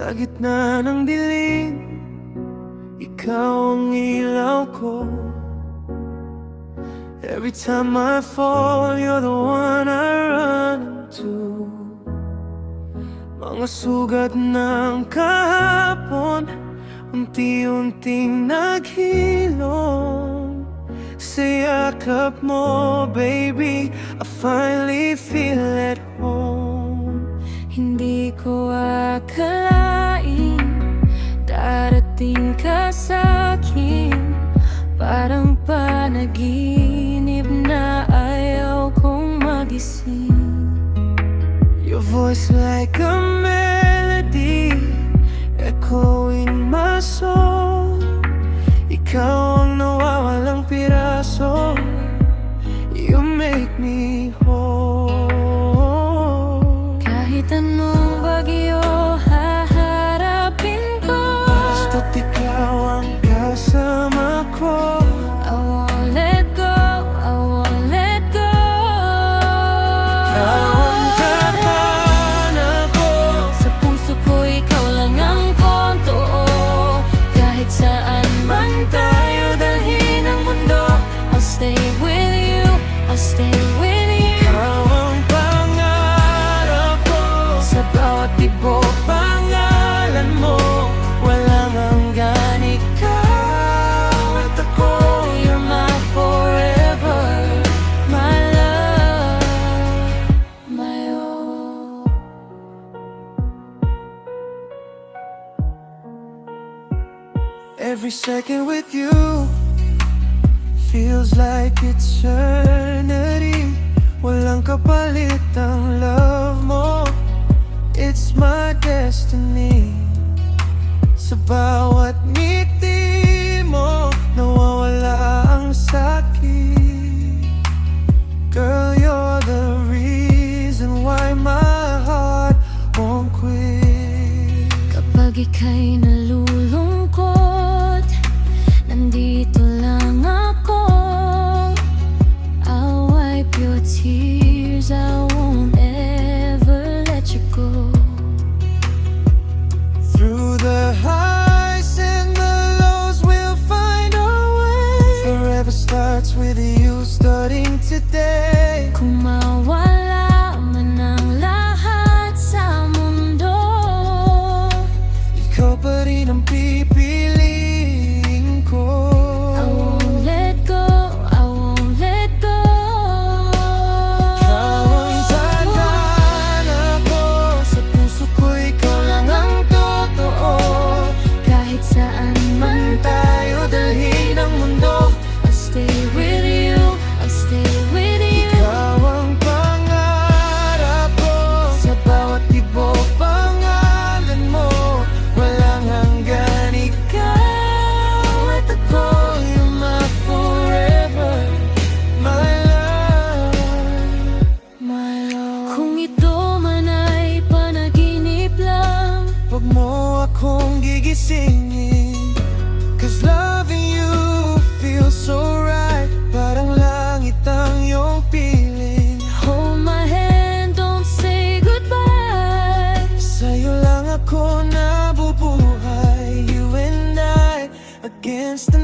Sa gitna ng dilim, ikaw ang ilaw ko. Every time I fall, you're the one I run to. Mga sugat ng kahapon, unti-unting naghilom. Sa yakap mo, baby, I finally feel at home. Hindi ko akalain darating ka sa'kin, parang panaginip na ayaw kong magising. Your voice like a melody echoing my soul. Ikaw ang nawawalang piraso. You make me whole. Kahit anong bagyo haharapin ko, basta't ikaw ang kasama ko. I won't let go, I won't let go. Ikaw ang tahan ako. Sa puso ko ikaw lang ang kontuo. Kahit saan man tayo dalhin ang mundo, I'll stay with you, I'll stay with you. Ikaw ang pangarap ko. Sa bawat tibok Pangalan mo, walang hanggan. Ikaw at ako. you're my forever, my love, my all. Every second with you feels like eternity. Walang kapalit ang love mo. It's my destiny. Sa bawat ngiti mo, nawawala ang sakit. Girl, you're the reason why my heart won't quit. Kapag ika'y nalulungkot, nandito lang ako. I'll wipe your tears, I won't ever let you go. Through the highs and the lows, we'll find our way. Forever starts with you, starting today. Kung mawala man ang lahat sa mundo, Ikaw pa rin ang pipiliin ko. I won't let go, I won't let go. Ikaw ang tandaan ako. Sa puso ko, ikaw lang ang totoo. Kahit saan man Tayo dalhin ang mundo. I'll stay with you, I'll stay with you. Ikaw ang pangarap ko. Sa bawat tibok, pangalan mo, walang hanggan. Ikaw at ako, you're my forever, my love, My love. Kung ito man ay panaginip lang, Huwag mo akong gigisingin, 'cause loving you feels so right. Parang langit ang iyong piling. hold my hand, don't say goodbye. Sa'yo lang ako nabubuhay. You and I against the